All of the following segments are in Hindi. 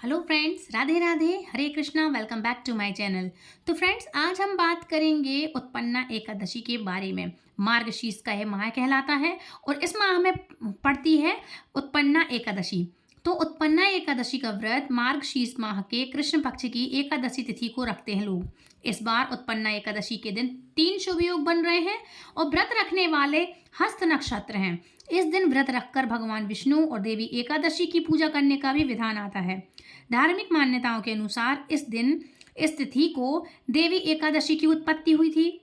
Hello friends, Radhe Radhe, Hare Krishna. Welcome back to my channel. तो फ्रेंड्स, आज हम बात करेंगे उत्पन्ना एकादशी के बारे में। मार्गशीर्ष का यह माह कहलाता है और इस माह में पड़ती है उत्पन्ना एकादशी। तो उत्पन्ना एकादशी का व्रत मार्गशीर्ष माह के कृष्ण पक्ष की एकादशी तिथि को रखते हैं लोग। इस बार उत्पन्ना एकादशी के दिन 3 शुभ योग बन रहे हैं और व्रत रखने वाले हस्त नक्षत्र हैं। इस दिन व्रत रखकर भगवान विष्णु और देवी एकादशी की पूजा करने का भी विधान आता है। धार्मिक मान्यताओं के अनुसार इस दिन इस तिथि को देवी एकादशी की उत्पत्ति हुई थी,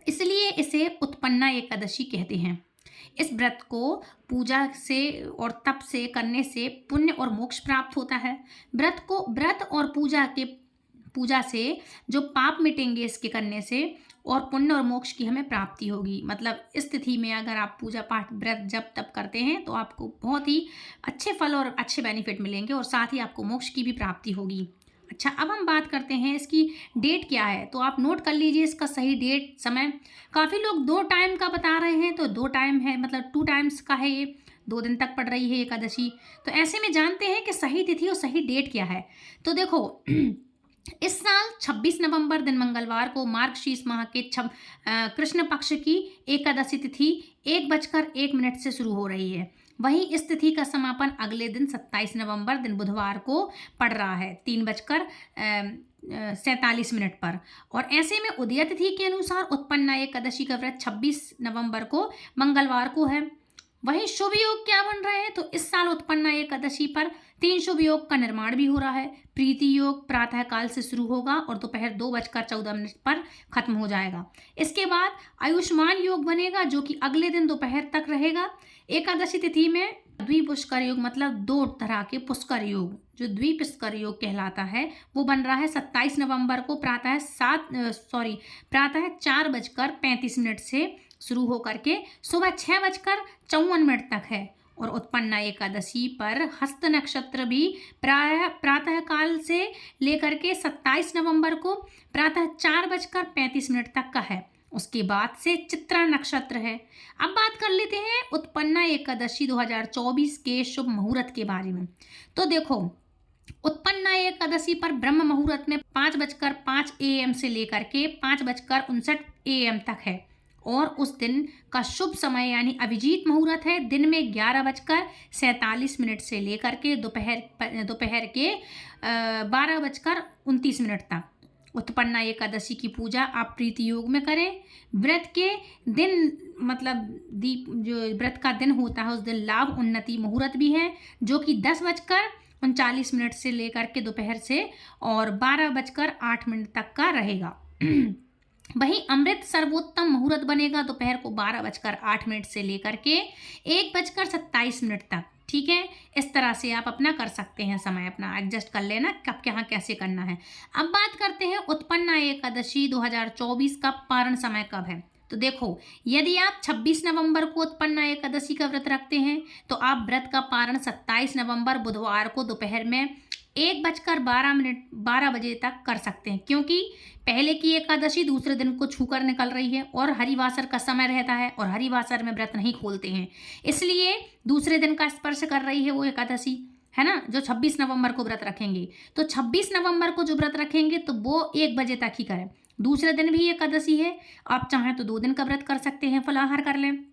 इसलिए इसे उत्पन्ना एकादशी कहते हैं। इस व्रत को पूजा से और तप से करने से पुण्य और मोक्ष प्राप्त होता है। व्रत और पूजा से जो पाप मिटेंगे इसके करने से, और पुण्य और मोक्ष की हमें प्राप्ति होगी। मतलब इस तिथि में अगर आप पूजा पाठ व्रत जब तप करते हैं तो आपको बहुत ही अच्छे फल और अच्छे बेनिफिट मिलेंगे और साथ ही आपको मोक्ष की भी प्राप्ति होगी। अच्छा, अब हम बात करते हैं इसकी डेट क्या है। तो आप नोट कर लीजिए इसका सही डेट, समय। काफ़ी लोग 2 टाइम का बता रहे हैं, तो 2 टाइम है, मतलब 2 टाइम्स का है। ये 2 दिन तक पड़ रही है एकादशी। तो ऐसे में जानते हैं कि सही तिथि और सही डेट क्या है। तो देखो इस साल 26 नवंबर दिन मंगलवार को मार्गशीर्ष माह के कृष्ण पक्ष की एकादशी तिथि 1:01 से शुरू हो रही है। वहीं इस तिथि का समापन अगले दिन 27 नवंबर दिन बुधवार को पड़ रहा है 3:47 पर। और ऐसे में उदय तिथि के अनुसार उत्पन्ना एकादशी का व्रत 26 नवंबर को मंगलवार को है। वहीं शुभ योग क्या बन रहे हैं, तो इस साल उत्पन्ना एकादशी पर 3 शुभ योग का निर्माण भी हो रहा है। प्रीति योग प्रातः काल से शुरू होगा और दोपहर 2:14 पर खत्म हो जाएगा। इसके बाद आयुष्मान योग बनेगा जो कि अगले दिन दोपहर तक रहेगा। एकादशी तिथि में द्विपुष्कर योग, मतलब 2 तरह के पुष्कर योग, जो द्विपुष्कर योग कहलाता है, वो बन रहा है 27 नवंबर को प्रातः 4:35 से शुरू होकर के सुबह 6:54 तक है। और उत्पन्ना एकादशी पर हस्त नक्षत्र भी प्रातः काल से लेकर के 27 नवंबर को प्रातः 4:35 तक का है। उसके बाद से चित्रा नक्षत्र है। अब बात कर लेते हैं उत्पन्ना एकादशी 2024 के शुभ मुहूर्त के बारे में। तो देखो, उत्पन्ना एकादशी पर ब्रह्म मुहूर्त में 5:05 AM से लेकर के 5:59 AM तक है। और उस दिन का शुभ समय यानी अभिजीत मुहूर्त है दिन में 11:47 से लेकर के दोपहर के 12:29 तक। उत्पन्ना एकादशी की पूजा आप प्रीति योग में करें। व्रत के दिन, मतलब जो व्रत का दिन होता है उस दिन लाभ उन्नति मुहूर्त भी है जो कि 10:39 से लेकर के दोपहर से और 12:08 तक का रहेगा। वहीं अमृत सर्वोत्तम मुहूर्त बनेगा दोपहर को 12:08 से लेकर के 1:27 तक। ठीक है, इस तरह से आप अपना कर सकते हैं, समय अपना एडजस्ट कर लेना कब क्या कैसे करना है। अब बात करते हैं उत्पन्ना एकादशी 2024 का पारण समय कब है। तो देखो, यदि आप 26 नवंबर को उत्पन्ना एकादशी का व्रत रखते हैं तो आप व्रत का पारण 27 नवंबर बुधवार को दोपहर में 1:12 बजे तक कर सकते हैं, क्योंकि पहले की एकादशी दूसरे दिन को छूकर निकल रही है और हरिवासर का समय रहता है और हरिवासर में व्रत नहीं खोलते हैं, इसलिए दूसरे दिन का स्पर्श कर रही है वो एकादशी, है ना, जो 26 नवंबर को व्रत रखेंगे। तो 26 नवंबर को जो व्रत रखेंगे तो वो 1 बजे तक ही करें। दूसरे दिन भी एकादशी है, आप चाहें तो 2 दिन का व्रत कर सकते हैं, फलाहार कर लें।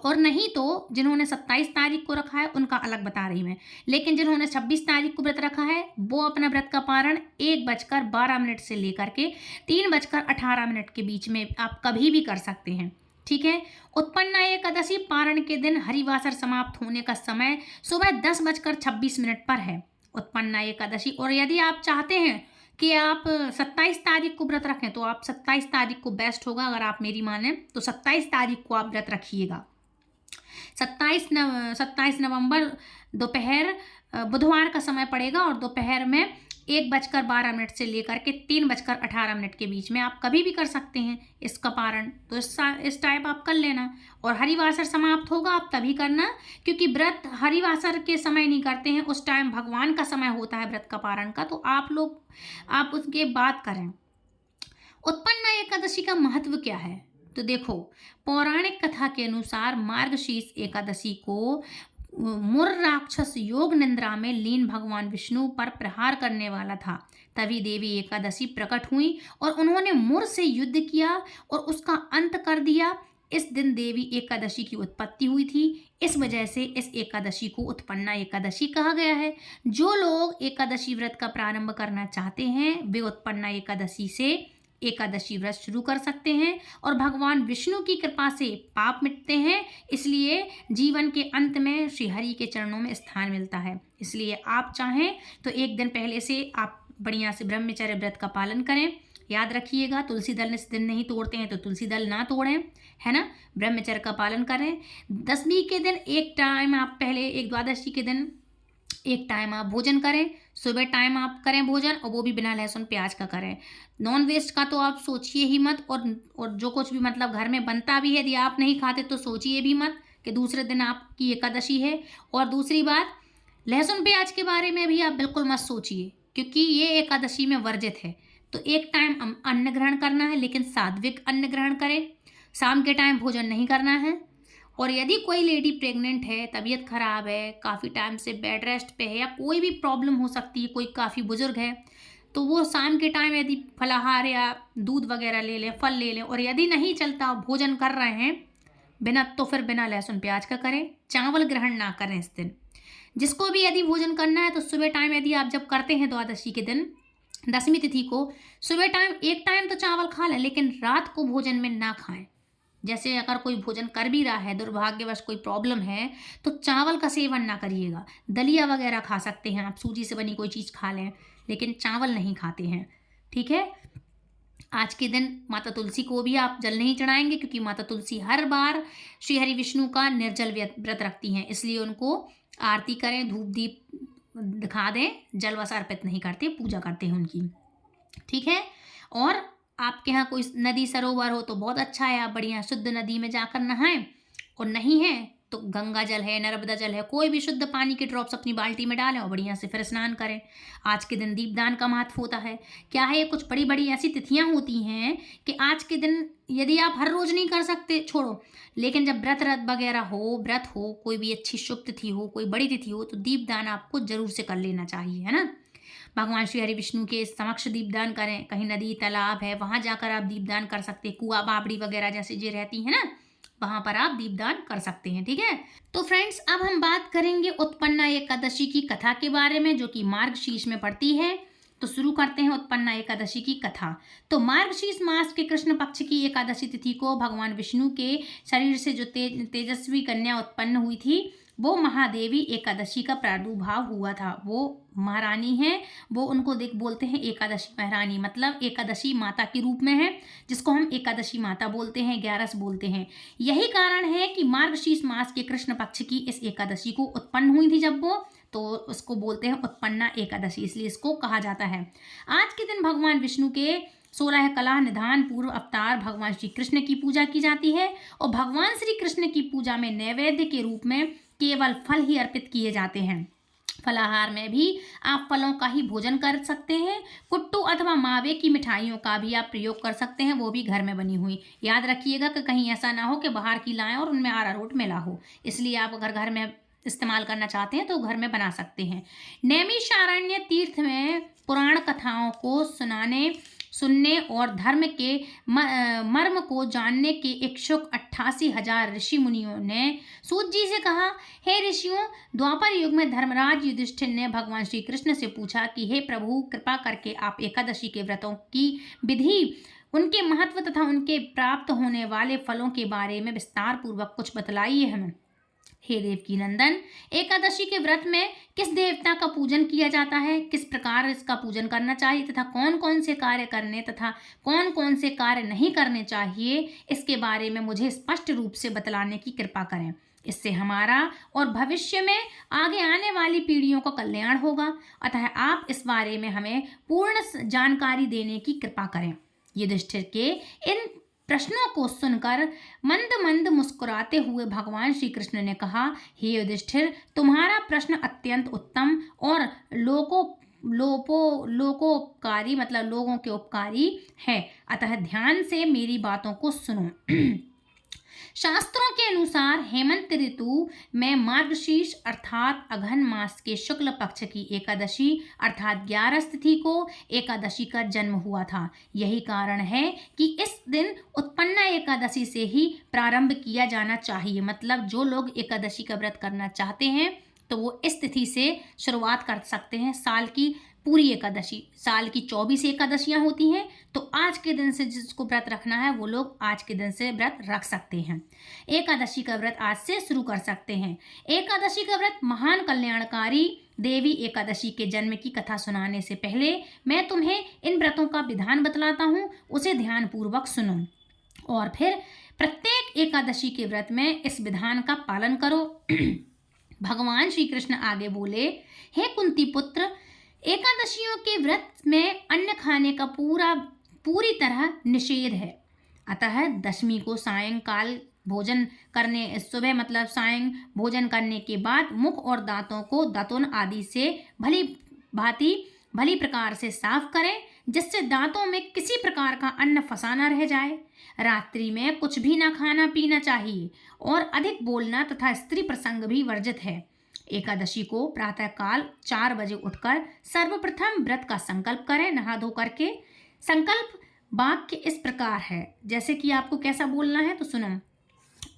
और नहीं तो जिन्होंने 27 तारीख को रखा है उनका अलग बता रही मैं, लेकिन जिन्होंने 26 तारीख को व्रत रखा है वो अपना व्रत का पारण 1:12 से लेकर के 3:18 के बीच में आप कभी भी कर सकते हैं। ठीक है, उत्पन्ना एकादशी पारण के दिन हरिवासर समाप्त होने का समय सुबह 10:26 पर है उत्पन्ना एकादशी। और यदि आप चाहते हैं कि आप 27 तारीख को व्रत रखें तो आप 27 तारीख को बेस्ट होगा। अगर आप मेरी माने तो 27 तारीख को आप व्रत रखिएगा। 27 नवंबर दोपहर बुधवार का समय पड़ेगा और दोपहर में 1:12 से लेकर के 3:18 के बीच में आप कभी भी कर सकते हैं इसका पारण। तो इस टाइप आप कर लेना। और हरिवासर समाप्त होगा आप तभी करना, क्योंकि व्रत हरिवासर के समय नहीं करते हैं, उस टाइम भगवान का समय होता है व्रत का पारण का, तो आप उसके बाद करें। उत्पन्ना एकादशी का महत्व क्या है। तो देखो, पौराणिक कथा के अनुसार मार्गशीर्ष एकादशी को मुर राक्षस योग निंद्रा में लीन भगवान विष्णु पर प्रहार करने वाला था। तभी देवी एकादशी प्रकट हुई और उन्होंने मुर से युद्ध किया और उसका अंत कर दिया। इस दिन देवी एकादशी की उत्पत्ति हुई थी। इस वजह से इस एकादशी को उत्पन्ना एकादशी कहा गया है। जो लोग एकादशी व्रत का प्रारंभ करना चाहते हैं वे उत्पन्ना एकादशी से एकादशी व्रत शुरू कर सकते हैं और भगवान विष्णु की कृपा से पाप मिटते हैं। इसलिए जीवन के अंत में श्री हरि के चरणों में स्थान मिलता है। इसलिए आप चाहें तो एक दिन पहले से आप बढ़िया से ब्रह्मचर्य व्रत का पालन करें। याद रखिएगा, तुलसी दल इस दिन नहीं तोड़ते हैं तो तुलसी दल ना तोड़ें, है ना। ब्रह्मचर्य का पालन करें। दशमी के दिन एक टाइम आप पहले, एक द्वादशी के दिन एक टाइम आप भोजन करें। सुबह टाइम आप करें भोजन, और वो भी बिना लहसुन प्याज का करें। नॉन वेज का तो आप सोचिए ही मत। और जो कुछ भी मतलब घर में बनता भी है, यदि आप नहीं खाते तो सोचिए भी मत कि दूसरे दिन आपकी एकादशी है। और दूसरी बात, लहसुन प्याज के बारे में भी आप बिल्कुल मत सोचिए, क्योंकि ये एकादशी में वर्जित है। तो एक टाइम अन्न ग्रहण करना है, लेकिन सात्विक अन्न ग्रहण करें। शाम के टाइम भोजन नहीं करना है। और यदि कोई लेडी प्रेग्नेंट है, तबीयत खराब है, काफ़ी टाइम से बेड रेस्ट पे है, या कोई भी प्रॉब्लम हो सकती है, कोई काफ़ी बुजुर्ग है, तो वो शाम के टाइम यदि फलाहार या दूध वगैरह ले लें, फल ले लें। और यदि नहीं चलता, भोजन कर रहे हैं बिना, तो फिर बिना लहसुन प्याज का करें। चावल ग्रहण ना करें इस दिन। जिसको भी यदि भोजन करना है तो सुबह टाइम, यदि आप जब करते हैं द्वादशी के दिन, दशमी तिथि को, सुबह टाइम एक टाइम तो चावल खा लें, लेकिन रात को भोजन में ना खाएं। जैसे अगर कोई भोजन कर भी रहा है, दुर्भाग्यवश कोई प्रॉब्लम है, तो चावल का सेवन ना करिएगा। दलिया वगैरह खा सकते हैं आप, सूजी से बनी कोई चीज़ खा लें, लेकिन चावल नहीं खाते हैं, ठीक है। आज के दिन माता तुलसी को भी आप जल नहीं चढ़ाएंगे, क्योंकि माता तुलसी हर बार श्री हरि विष्णु का निर्जल व्रत रखती हैं। इसलिए उनको आरती करें, धूप दीप दिखा दें, जल वस अर्पित नहीं करते, पूजा करते हैं उनकी, ठीक है। और आपके यहाँ कोई नदी सरोवर हो तो बहुत अच्छा है, आप बढ़िया शुद्ध नदी में जाकर नहाएं। और नहीं है तो गंगा जल है, नर्मदा जल है, कोई भी शुद्ध पानी के ड्रॉप्स अपनी बाल्टी में डालें और बढ़िया से फिर स्नान करें। आज के दिन दीपदान का महत्व होता है। क्या है, कुछ बड़ी बड़ी ऐसी तिथियां होती हैं कि आज के दिन यदि आप हर रोज नहीं कर सकते, छोड़ो, लेकिन जब व्रत वगैरह हो, व्रत हो, कोई भी अच्छी शुभ तिथि हो, कोई बड़ी तिथि हो, तो दीपदान आपको जरूर से कर लेना चाहिए, है ना। भगवान श्री हरि विष्णु के समक्ष दीपदान करें। कहीं नदी तालाब है, वहां जाकर आप दीपदान कर सकते हैं। कुआ बाबड़ी वगैरह जैसे जो रहती है ना, वहां पर आप दीपदान कर सकते हैं, ठीक है। तो फ्रेंड्स, अब हम बात करेंगे उत्पन्ना एकादशी की कथा के बारे में, जो कि मार्गशीर्ष में पड़ती है। तो शुरू करते हैं उत्पन्ना एकादशी की कथा। तो मार्गशीर्ष मास के कृष्ण पक्ष की एकादशी तिथि को भगवान विष्णु के शरीर से जो तेजस्वी कन्या उत्पन्न हुई थी, वो महादेवी एकादशी का प्रादुर्भाव हुआ था। वो महारानी है, वो उनको बोलते हैं एकादशी महारानी, मतलब एकादशी माता के रूप में है, जिसको हम एकादशी माता बोलते हैं, 11 बोलते हैं। यही कारण है कि मार्गशीर्ष मास के कृष्ण पक्ष की इस एकादशी को उत्पन्न हुई थी जब वो, तो उसको बोलते हैं उत्पन्ना एकादशी, इसलिए इसको कहा जाता है। आज के दिन भगवान विष्णु के 16 कला निधान पूर्व अवतार भगवान श्री कृष्ण की पूजा की जाती है। और भगवान श्री कृष्ण की पूजा में नैवेद्य के रूप में केवल फल ही अर्पित किए जाते हैं। फलाहार में भी आप फलों का ही भोजन कर सकते हैं। कुट्टू अथवा मावे की मिठाइयों का भी आप प्रयोग कर सकते हैं, वो भी घर में बनी हुई। याद रखिएगा कि कहीं ऐसा ना हो कि बाहर की लाएं और उनमें अरारोट मिला हो, इसलिए आप अगर घर में इस्तेमाल करना चाहते हैं तो घर में बना सकते हैं। नैमिषारण्य तीर्थ में पुराण कथाओं को सुनने और धर्म के मर्म को जानने के इच्छुक 88,000 ऋषि मुनियों ने सूत जी से कहा, हे ऋषियों, द्वापर युग में धर्मराज युधिष्ठिर ने भगवान श्री कृष्ण से पूछा कि हे प्रभु, कृपा करके आप एकादशी के व्रतों की विधि, उनके महत्व तथा उनके प्राप्त होने वाले फलों के बारे में विस्तार पूर्वक कुछ बतलाइए हमें। हे देवकी नंदन, एकादशी के व्रत में किस देवता का पूजन किया जाता है, किस प्रकार इसका पूजन करना चाहिए तथा कौन कौन से कार्य करने तथा कौन कौन से कार्य नहीं करने चाहिए, इसके बारे में मुझे स्पष्ट रूप से बतलाने की कृपा करें। इससे हमारा और भविष्य में आगे आने वाली पीढ़ियों का कल्याण होगा। अतः आप इस बारे में हमें पूर्ण जानकारी देने की कृपा करें। युधिष्ठिर के इन प्रश्नों को सुनकर मंद मंद मुस्कुराते हुए भगवान श्री कृष्ण ने कहा, हे युधिष्ठिर, तुम्हारा प्रश्न अत्यंत उत्तम और लोकोपकारी मतलब लोगों के उपकारी है। अतः ध्यान से मेरी बातों को सुनो। शास्त्रों के अनुसार हेमंत ऋतु में मार्गशीर्ष अर्थात अघन मास के शुक्ल पक्ष की एकादशी अर्थात 11 तिथि को एकादशी का जन्म हुआ था। यही कारण है कि इस दिन उत्पन्ना एकादशी से ही प्रारंभ किया जाना चाहिए। मतलब जो लोग एकादशी का व्रत करना चाहते हैं तो वो इस तिथि से शुरुआत कर सकते हैं। साल की पूरी एकादशी, साल की 24 एकादशियां होती हैं, तो आज के दिन से जिसको व्रत रखना है वो लोग आज के दिन से व्रत रख सकते हैं। एकादशी का व्रत आज से शुरू कर सकते हैं। एकादशी का व्रत महान कल्याणकारी देवी एकादशी के जन्म की कथा सुनाने से पहले मैं तुम्हें इन व्रतों का विधान बतलाता हूँ, उसे ध्यानपूर्वक सुनो और फिर प्रत्येक एकादशी के व्रत में इस विधान का पालन करो। भगवान श्री कृष्ण आगे बोले, हे कुंती पुत्र, एकादशियों के व्रत में अन्न खाने का पूरी तरह निषेध है। अतः दशमी को सायंकाल भोजन करने, सुबह मतलब सायं भोजन करने के बाद मुख और दांतों को दातुन आदि से भली प्रकार से साफ करें, जिससे दांतों में किसी प्रकार का अन्न फंसा न रह जाए। रात्रि में कुछ भी ना खाना पीना चाहिए और अधिक बोलना तथा स्त्री प्रसंग भी वर्जित है। एकादशी को प्रातःकाल 4 बजे उठकर सर्वप्रथम व्रत का संकल्प करें, नहा धो करके। संकल्प वाक्य इस प्रकार है, जैसे कि आपको कैसा बोलना है तो सुनो।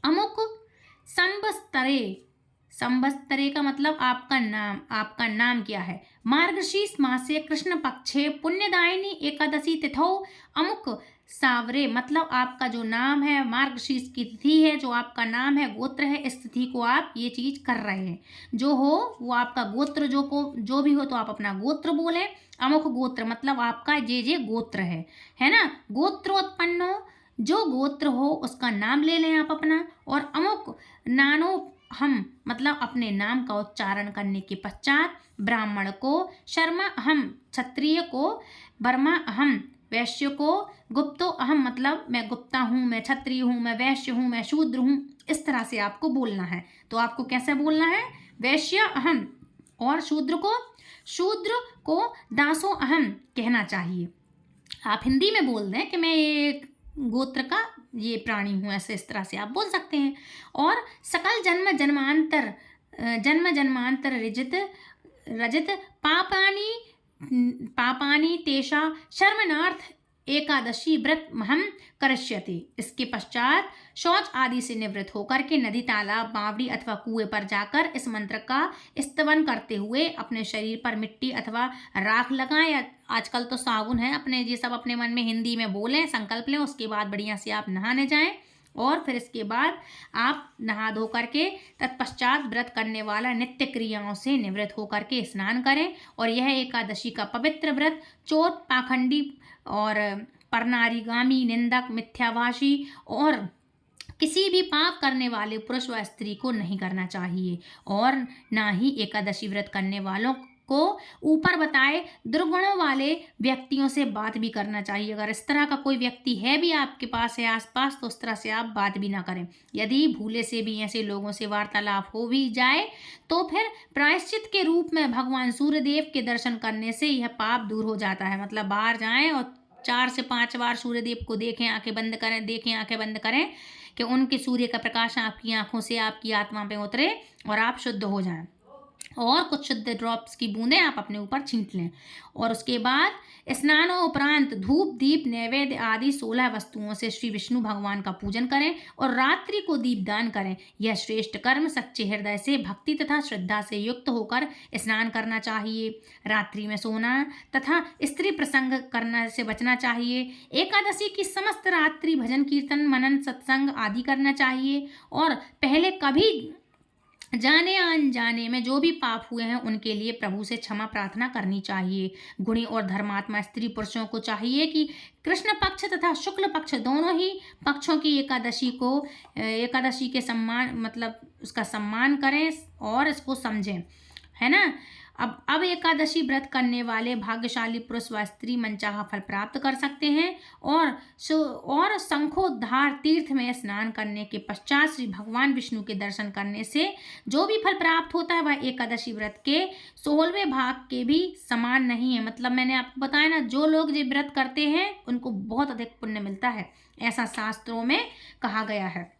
अमुक संवत्सरे, संवत्सरे का मतलब आपका नाम क्या है। मार्गशीर्ष मासे कृष्ण पक्षे पुण्यदायिनी एकादशी तिथौ अमुक सावरे, मतलब आपका जो नाम है, मार्गशीर्ष की तिथि है, जो आपका नाम है, गोत्र है, इस तिथि को आप ये चीज कर रहे हैं। जो हो वो आपका गोत्र जो भी हो तो आप अपना गोत्र बोले। अमुक गोत्र मतलब आपका जे गोत्र है ना। गोत्रोत्पन्नो, जो गोत्र हो उसका नाम ले लें आप अपना। और अमुक नानो हम मतलब अपने नाम का उच्चारण करने के पश्चात ब्राह्मण को शर्मा अहम, क्षत्रिय को वर्मा अहम, वैश्य को गुप्तो अहम, मतलब मैं गुप्ता हूँ, मैं क्षत्रिय हूँ, मैं वैश्य हूँ, मैं शूद्र हूँ, इस तरह से आपको बोलना है। तो आपको कैसे बोलना है, वैश्य अहम, और शूद्र को दासो अहम कहना चाहिए। आप हिंदी में बोल दें कि मैं ये गोत्र का ये प्राणी हूँ, ऐसे इस तरह से आप बोल सकते हैं। और सकल जन्म जन्मांतर रजित पापानी तेषा शर्मनार्थ एकादशी व्रत महम करिष्यति। इसके पश्चात शौच आदि से निवृत्त होकर के नदी, तालाब, बावड़ी अथवा कुएं पर जाकर इस मंत्र का स्तवन करते हुए अपने शरीर पर मिट्टी अथवा राख लगाएं, या आजकल तो साबुन है, अपने ये सब अपने मन में हिंदी में बोलें, संकल्प लें। उसके बाद बढ़िया से आप नहाने जाएं और फिर इसके बाद आप नहा धो करके तत्पश्चात व्रत करने वाला नित्य क्रियाओं से निवृत्त होकर के स्नान करें। और यह एकादशी का पवित्र व्रत चोर, पाखंडी और परनारीगामी, निंदक, मिथ्याभाषी और किसी भी पाप करने वाले पुरुष व स्त्री को नहीं करना चाहिए। और ना ही एकादशी व्रत करने वालों को ऊपर बताए दुर्गुणों वाले व्यक्तियों से बात भी करना चाहिए। अगर इस तरह का कोई व्यक्ति है भी आपके पास है आसपास, तो उस तरह से आप बात भी ना करें। यदि भूले से भी ऐसे लोगों से वार्तालाप हो भी जाए तो फिर प्रायश्चित के रूप में भगवान सूर्यदेव के दर्शन करने से यह पाप दूर हो जाता है। मतलब बाहर जाएं और 4 से 5 बार सूर्यदेव को देखें, आंखें बंद करें कि उनके सूर्य का प्रकाश आपकी आंखों से आपकी आत्मा पे उतरे और आप शुद्ध हो जाएं। और कुछ शुद्ध ड्रॉप्स की बूंदें आप अपने ऊपर छींट लें। और उसके बाद स्नानों उपरांत धूप, दीप, नैवेद्य आदि 16 वस्तुओं से श्री विष्णु भगवान का पूजन करें और रात्रि को दीपदान करें। यह श्रेष्ठ कर्म सच्चे हृदय से भक्ति तथा श्रद्धा से युक्त होकर स्नान करना चाहिए। रात्रि में सोना तथा स्त्री प्रसंग करने से बचना चाहिए। एकादशी की समस्त रात्रि भजन, कीर्तन, मनन, सत्संग आदि करना चाहिए। और पहले कभी जाने अनजाने में जो भी पाप हुए हैं उनके लिए प्रभु से क्षमा प्रार्थना करनी चाहिए। गुणी और धर्मात्मा स्त्री पुरुषों को चाहिए कि कृष्ण पक्ष तथा शुक्ल पक्ष दोनों ही पक्षों की एकादशी के सम्मान मतलब उसका सम्मान करें और इसको समझें, है ना। अब एकादशी व्रत करने वाले भाग्यशाली पुरुष व स्त्री मनचाहा फल प्राप्त कर सकते हैं। और शंखोद्धार तीर्थ में स्नान करने के पश्चात श्री भगवान विष्णु के दर्शन करने से जो भी फल प्राप्त होता है वह एकादशी व्रत के 16वें भाग के भी समान नहीं है। मतलब मैंने आपको बताया ना, जो लोग ये व्रत करते हैं उनको बहुत अधिक पुण्य मिलता है, ऐसा शास्त्रों में कहा गया है।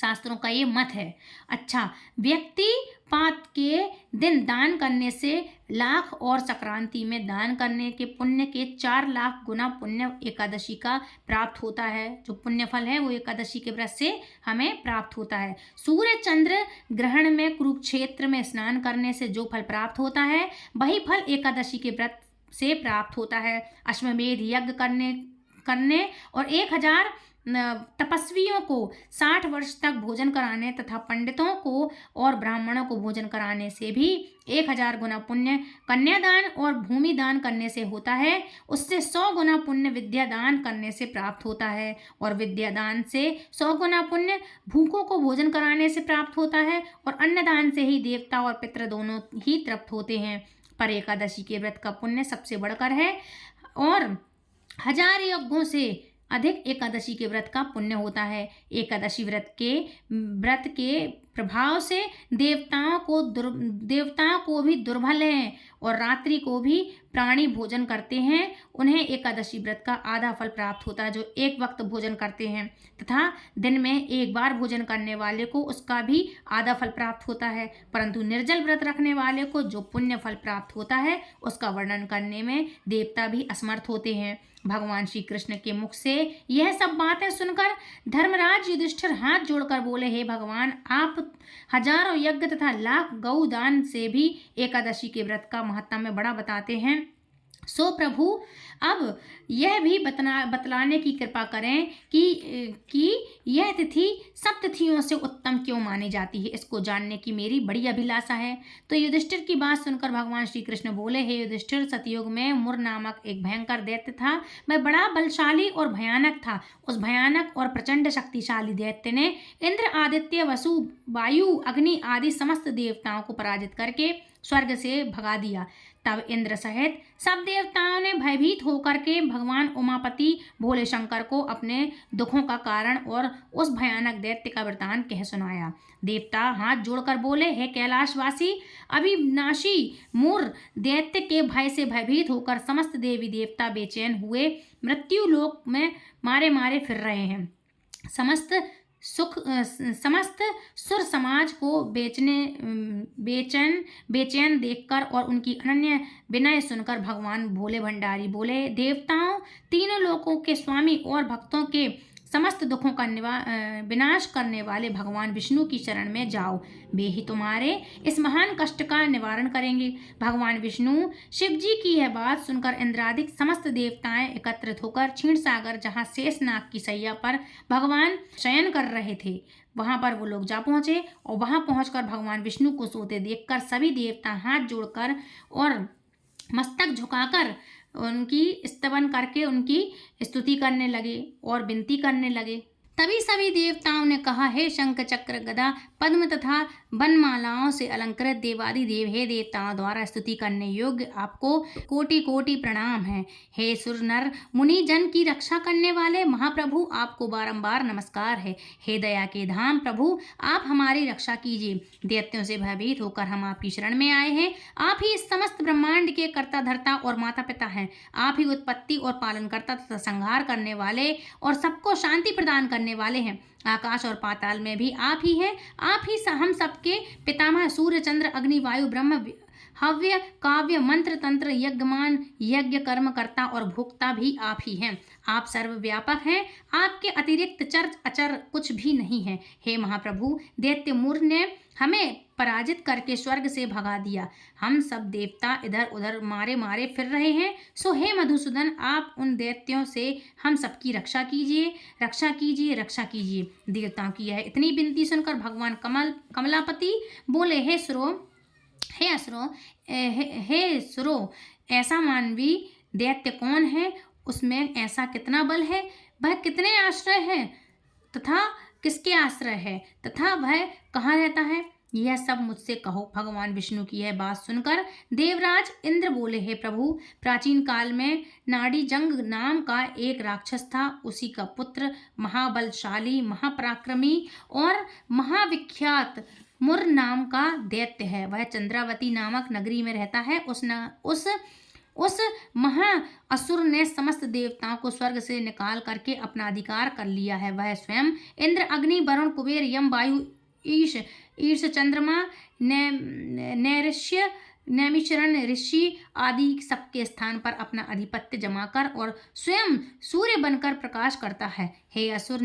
शास्त्रों का ये मत है। अच्छा, व्यक्ति पात के दिन दान करने से लाख और संक्रांति में दान करने के पुण्य के 4 लाख गुना पुण्य एकादशी का प्राप्त होता है। जो पुण्य फल है वो एकादशी के व्रत से हमें प्राप्त होता है। सूर्य चंद्र ग्रहण में कुरुक्षेत्र में स्नान करने से जो फल प्राप्त होता है वही फल एकादशी के व्रत से प्राप्त होता है। अश्वमेध यज्ञ करने और 1000 तपस्वियों को 60 वर्ष तक भोजन कराने तथा पंडितों को और ब्राह्मणों को भोजन कराने से भी 1000 गुना पुण्य कन्यादान और भूमि दान करने से होता है। उससे 100 गुना पुण्य विद्यादान करने से प्राप्त होता है और विद्यादान से 100 गुना पुण्य भूखों को भोजन कराने से प्राप्त होता है और अन्नदान से ही देवता और पितृ दोनों ही तृप्त होते हैं। पर एकादशी के व्रत का पुण्य सबसे बढ़कर है और 1000 यज्ञों से अधिक एकादशी के व्रत का पुण्य होता है। एकादशी व्रत के प्रभाव से देवताओं को भी दुर्बल हैं और रात्रि को भी प्राणी भोजन करते हैं। उन्हें एकादशी व्रत का आधा फल प्राप्त होता है जो एक वक्त भोजन करते हैं, तथा दिन में एक बार भोजन करने वाले को उसका भी आधा फल प्राप्त होता है। परंतु निर्जल व्रत रखने वाले को जो पुण्य फल प्राप्त होता है उसका वर्णन करने में देवता भी असमर्थ होते हैं। भगवान श्री कृष्ण के मुख से यह सब बातें सुनकर धर्मराज युधिष्ठिर हाथ जोड़कर बोले, हे भगवान, आप हजारों यज्ञ तथा लाख गौ दान से भी एकादशी के व्रत का महत्व बड़ा बताते हैं। सो प्रभु, अब यह भी बतलाने की कृपा करें कि यह तिथि सब तिथियों से उत्तम क्यों मानी जाती है। इसको जानने की मेरी बड़ी अभिलाषा है। तो युधिष्ठिर की बात सुनकर भगवान श्री कृष्ण बोले, हे युधिष्ठिर, सतयुग में मुर नामक एक भयंकर दैत्य था। वह बड़ा बलशाली और भयानक था। उस भयानक और प्रचंड शक्तिशाली दैत्य ने इंद्र, आदित्य, वसु, वायु, अग्नि आदि समस्त देवताओं को पराजित करके स्वर्ग से भगा दिया। तब इंद्र सहित सब देवताओं ने भयभीत होकर के भगवान उमापति भोले शंकर को अपने दुखों का कारण और उस भयानक दैत्य का वृतांत कह सुनाया। देवता हाथ जोड़कर बोले, हे कैलाशवासी, अविनाशी मूर दैत्य के भय से भयभीत होकर समस्त देवी देवता बेचैन हुए मृत्यु लोक में मारे मारे फिर रहे हैं। समस्त सुर समाज को बेचैन देखकर और उनकी अनन्य विनय सुनकर भगवान भोले भंडारी बोले, देवताओं, तीनों लोकों के स्वामी और भक्तों के समस्त दुखों का विनाश करने वाले भगवान विष्णु की शरण में जाओ। वे ही तुम्हारे इस महान कष्ट का निवारण करेंगे। भगवान विष्णु शिव जी की यह बात सुनकर इंद्रादिक समस्त देवताएं एकत्रित होकर क्षीण सागर, जहाँ शेषनाग की सैया पर भगवान शयन कर रहे थे, वहां पर वो लोग जा पहुंचे और वहां पहुंचकर भगवान विष्णु को सोते देखकर सभी देवता हाथ जोड़कर और मस्तक झुकाकर उनकी स्तवन करके उनकी स्तुति करने लगे और विनती करने लगे। तभी सभी देवताओं ने कहा, हे शंख चक्र गदा पद्म तथा वनमालाओं से अलंकृत देवादिदेव, हे देवताओं द्वारा स्तुति करने योग्य आपको कोटि कोटि प्रणाम है। हे सुर नर मुनि जन की रक्षा करने वाले महाप्रभु, आपको बारंबार नमस्कार है। हे दया के धाम प्रभु, आप हमारी रक्षा कीजिए। दैत्यों से भयभीत होकर हम आपकी शरण में आए हैं। आप ही इस समस्त ब्रह्मांड के कर्ता धर्ता और माता पिता हैं। आप ही उत्पत्ति और पालन करता तथा संहार करने वाले और सबको शांति प्रदान करने वाले हैं। आकाश और पाताल में भी आप ही हैं। आप ही हम सबके पितामह सूर्य चंद्र अग्नि वायु ब्रह्म हव्य काव्य मंत्र तंत्र यज्ञमान यज्ञ कर्म कर्ता और भोक्ता भी आप ही हैं। आप सर्वव्यापक हैं। आपके अतिरिक्त चर अचर कुछ भी नहीं है। हे महाप्रभु, दैत्य मूर ने हमें पराजित करके स्वर्ग से भगा दिया। हम सब देवता इधर उधर मारे मारे फिर रहे हैं। सो हे मधुसूदन, आप उन दैत्यों से हम सबकी रक्षा कीजिए, रक्षा कीजिए, रक्षा कीजिए। देवताओं की यह इतनी विनती सुनकर भगवान कमलापति बोले, हे सुरो, ऐसा मानवी दैत्य कौन है? उसमें ऐसा कितना बल है? वह कितने आश्रय है तथा किसके आश्रय है तथा वह कहाँ रहता है? यह सब मुझसे कहो। भगवान विष्णु की यह बात सुनकर देवराज इंद्र बोले, हे प्रभु, प्राचीन काल में नाड़ीजंग नाम का एक राक्षस था। उसी का पुत्र महाबलशाली, महापराक्रमी और महाविख्यात मुर नाम का दैत्य है। वह चंद्रावती नामक नगरी में रहता है। उस उस महा असुर ने समस्त देवताओं को स्वर्ग से निकाल करके अपना अधिकार कर लिया है। वह स्वयं इंद्र, अग्नि, वरुण, कुबेर, यम, वायु, ईश, ईश, चंद्रमा, नैऋष्य, नैमिषरण, ऋषि आदि सबके स्थान पर अपना अधिपत्य जमाकर और स्वयं सूर्य बनकर प्रकाश करता है। हे असुर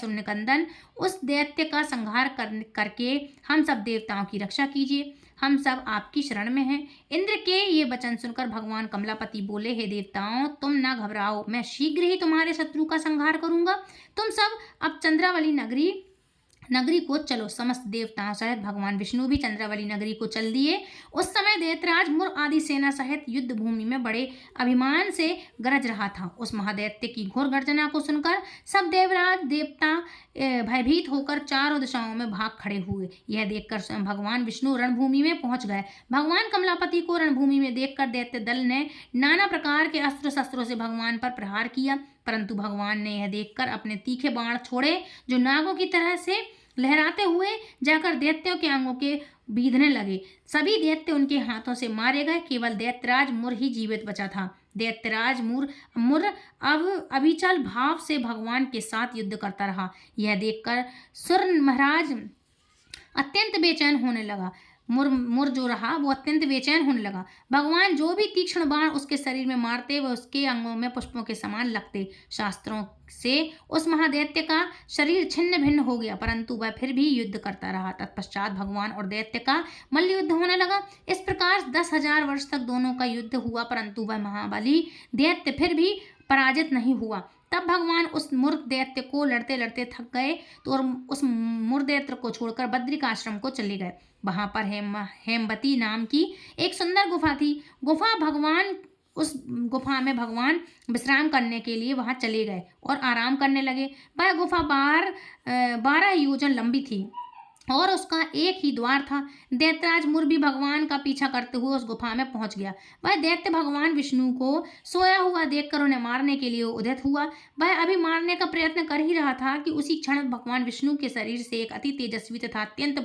निकंदन, उस दैत्य का संहार करके हम सब देवताओं की रक्षा कीजिए। हम सब आपकी शरण में हैं। इंद्र के ये वचन सुनकर भगवान कमलापति बोले, हे देवताओं, तुम ना घबराओ, मैं शीघ्र ही तुम्हारे शत्रु का संहार करूंगा। तुम सब अब चंद्रावली नगरी को चलो। समस्त देवताओं सहित भगवान विष्णु भी चंद्रावली नगरी को चल दिए। उस समय दैत्यराज मुर आदि सेना सहित युद्ध भूमि में बड़े अभिमान से गरज रहा था। उस महादैत्य की घोर गर्जना को सुनकर सब देवराज देवता भयभीत होकर चारों दिशाओं में भाग खड़े हुए। यह देखकर स्वयं भगवान विष्णु रणभूमि में पहुंच गए। भगवान कमलापति को रणभूमि में देखकर दैत्य दल ने नाना प्रकार के अस्त्र शस्त्रों से भगवान पर प्रहार किया, परंतु भगवान ने यह देखकर अपने तीखे बाण छोड़े, जो नागों की तरह से लहराते हुए जाकर दैत्यों के अंगों के बीधने लगे। सभी दैत्य उनके हाथों से मारे गए। केवल दैत्यराज मुर ही जीवित बचा था। दैत्यराज मुर अब अविचल भाव से भगवान के साथ युद्ध करता रहा। यह देखकर सुर महाराज अत्यंत बेचैन होने लगा। मुर जो रहा वो अत्यंत बेचैन होने लगा। भगवान जो भी तीक्ष्ण बाण उसके शरीर में मारते वह उसके अंगों में पुष्पों के समान लगते। शास्त्रों से उस महादैत्य का शरीर छिन्न भिन्न हो गया, परंतु वह फिर भी युद्ध करता रहा। तत्पश्चात भगवान और दैत्य का मल्ल युद्ध होने लगा। इस प्रकार 10,000 वर्ष तक दोनों का युद्ध हुआ, परंतु वह महाबली दैत्य फिर भी पराजित नहीं हुआ। तब भगवान उस मूर्ख दैत्य को लड़ते लड़ते थक गए तो और उस मूर्ख दैत्य को छोड़कर बद्रिक आश्रम को चले गए। वहां पर हेमवती नाम की एक सुंदर गुफा थी। उस गुफा में भगवान विश्राम करने के लिए वहां चले गए और आराम करने लगे। वह गुफा 12 योजन लंबी थी और उसका एक ही द्वार था। दैत्यराज मुर भी भगवान का पीछा करते हुए उस गुफा में पहुंच गया। वह दैत्य भगवान विष्णु को सोया हुआ देखकर उन्हें मारने के लिए उद्यत हुआ। वह अभी मारने का प्रयत्न कर ही रहा था कि उसी क्षण भगवान विष्णु के शरीर से एक अति तेजस्वी तथा अत्यंत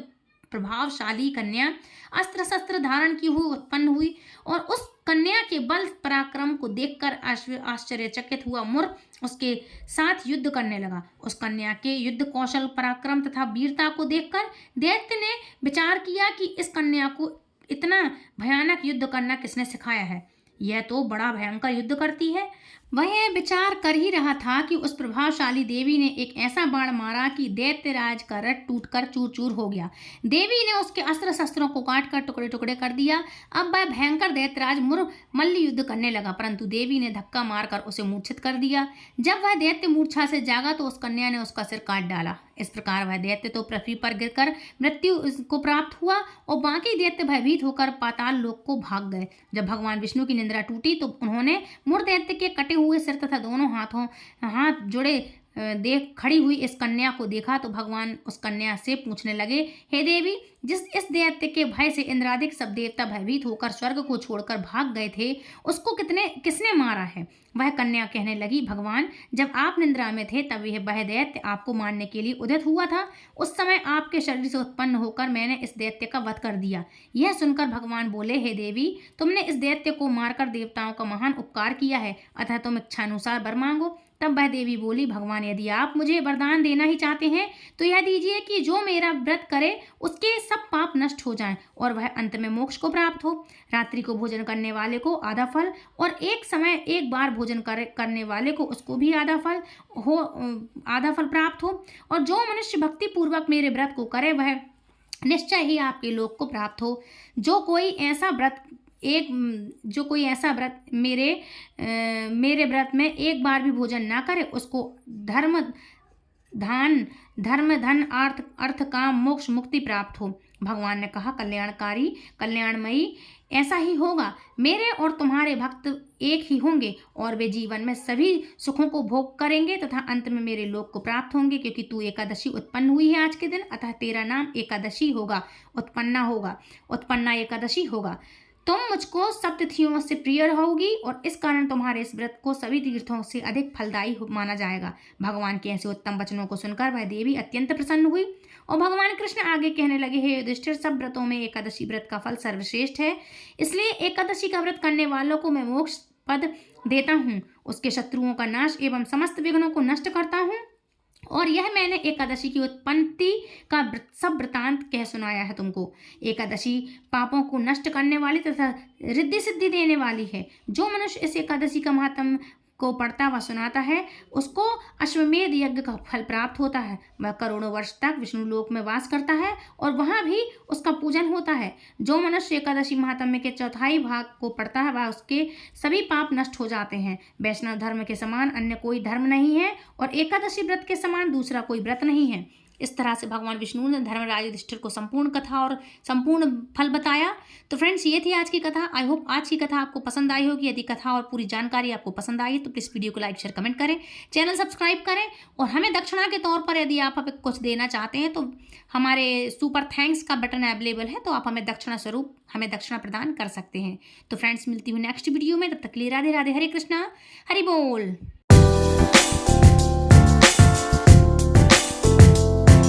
प्रभावशाली कन्या अस्त्र शस्त्र धारण की हुई उत्पन्न हुई और उस कन्या के बल पराक्रम को देखकर आश्चर्यचकित हुआ मुर उसके साथ युद्ध करने लगा। उस कन्या के युद्ध कौशल, पराक्रम तथा वीरता को देखकर दैत्य ने विचार किया कि इस कन्या को इतना भयानक युद्ध करना किसने सिखाया है। यह तो बड़ा भयंकर युद्ध करती है। वह यह विचार कर ही रहा था कि उस प्रभावशाली देवी ने एक ऐसा बाण मारा कि दैत्यराज का रथ टूटकर चूर चूर हो गया। देवी ने उसके अस्त्र शस्त्रों को काट कर टुकड़े टुकड़े कर दिया। अब वह भयंकर दैत्यराज मुर मल्ल युद्ध करने लगा, परंतु देवी ने धक्का मारकर उसे मूर्छित कर दिया। जब वह दैत्य मूर्छा से जागा तो उस कन्या ने उसका सिर काट डाला। इस प्रकार वह दैत्य तो पृथ्वी पर गिरकर मृत्यु को प्राप्त हुआ और बाकी दैत्य भयभीत होकर पाताल लोक को भाग गए। जब भगवान विष्णु की निंद्रा टूटी तो उन्होंने मुर दैत्य के कटे हुए सिर तथा दोनों हाथ जुड़े देख खड़ी हुई इस कन्या को देखा तो भगवान उस कन्या से पूछने लगे, हे देवी, इस दैत्य के भय से इंद्रादिक सब देवता भयभीत होकर स्वर्ग को छोड़कर भाग गए थे, उसको किसने मारा है? वह कन्या कहने लगी, भगवान, जब आप निंद्रा में थे तब वह दैत्य आपको मारने के लिए उद्यत हुआ था। उस समय आपके शरीर से उत्पन्न होकर मैंने इस दैत्य का वध कर दिया। यह सुनकर भगवान बोले, हे देवी, तुमने इस दैत्य को मारकर देवताओं का महान उपकार किया है, अतः तुम इच्छानुसार वर मांगो। तब वह देवी बोली, भगवान, यदि आप मुझे वरदान देना ही चाहते हैं तो यह दीजिए कि जो मेरा व्रत करे उसके सब पाप नष्ट हो जाएं और वह अंत में मोक्ष को प्राप्त हो। रात्रि को भोजन करने वाले को आधा फल और एक बार भोजन करने वाले को उसको भी आधा फल प्राप्त हो और जो मनुष्य भक्ति पूर्वक मेरे व्रत को करे वह निश्चय ही आपके लोक को प्राप्त हो। जो कोई ऐसा व्रत मेरे व्रत में एक बार भी भोजन ना करे उसको धर्म धन अर्थ काम मोक्ष मुक्ति प्राप्त हो। भगवान ने कहा, कल्याणकारी कल्याणमयी, ऐसा ही होगा। मेरे और तुम्हारे भक्त एक ही होंगे और वे जीवन में सभी सुखों को भोग करेंगे तथा अंत में मेरे लोक को प्राप्त होंगे, क्योंकि तू एकादशी उत्पन्न हुई है आज के दिन, अतः तेरा नाम एकादशी होगा, उत्पन्ना एकादशी होगा। तुम मुझको सब तिथियों से प्रिय रहोगी और इस कारण तुम्हारे इस व्रत को सभी तीर्थों से अधिक फलदायी माना जाएगा। भगवान के ऐसे उत्तम वचनों को सुनकर वह देवी अत्यंत प्रसन्न हुई और भगवान कृष्ण आगे कहने लगे, हे युधिष्ठिर, सब व्रतों में एकादशी व्रत का फल सर्वश्रेष्ठ है, इसलिए एकादशी का व्रत करने वालों को मैं मोक्ष पद देता हूँ, उसके शत्रुओं का नाश एवं समस्त विघ्नों को नष्ट करता हूँ। और यह मैंने एकादशी की उत्पत्ति का सब वृतांत कह सुनाया है तुमको। एकादशी पापों को नष्ट करने वाली तथा रिद्धि सिद्धि देने वाली है। जो मनुष्य इस एकादशी का महात्म को पढ़ता व सुनाता है उसको अश्वमेध यज्ञ का फल प्राप्त होता है। वह करोड़ों वर्ष तक विष्णु लोक में वास करता है और वहाँ भी उसका पूजन होता है। जो मनुष्य एकादशी महात्म्य के चौथाई भाग को पढ़ता है वह उसके सभी पाप नष्ट हो जाते हैं। वैष्णव धर्म के समान अन्य कोई धर्म नहीं है और एकादशी व्रत के समान दूसरा कोई व्रत नहीं है। इस तरह से भगवान विष्णु ने धर्मराज युधिष्ठिर को संपूर्ण कथा और संपूर्ण फल बताया। तो फ्रेंड्स, ये थी आज की कथा। आई होप आज की कथा आपको पसंद आई होगी। यदि कथा और पूरी जानकारी आपको पसंद आई तो प्लीज़ वीडियो को लाइक शेयर कमेंट करें, चैनल सब्सक्राइब करें और हमें दक्षिणा के तौर पर यदि आप हमें कुछ देना चाहते हैं तो हमारे सुपर थैंक्स का बटन अवेलेबल है, तो आप हमें दक्षिणा स्वरूप हमें दक्षिणा प्रदान कर सकते हैं। तो फ्रेंड्स, मिलती हूँ नेक्स्ट वीडियो में। तब तक के लिए राधे राधे, हरे कृष्णा, हरि बोल।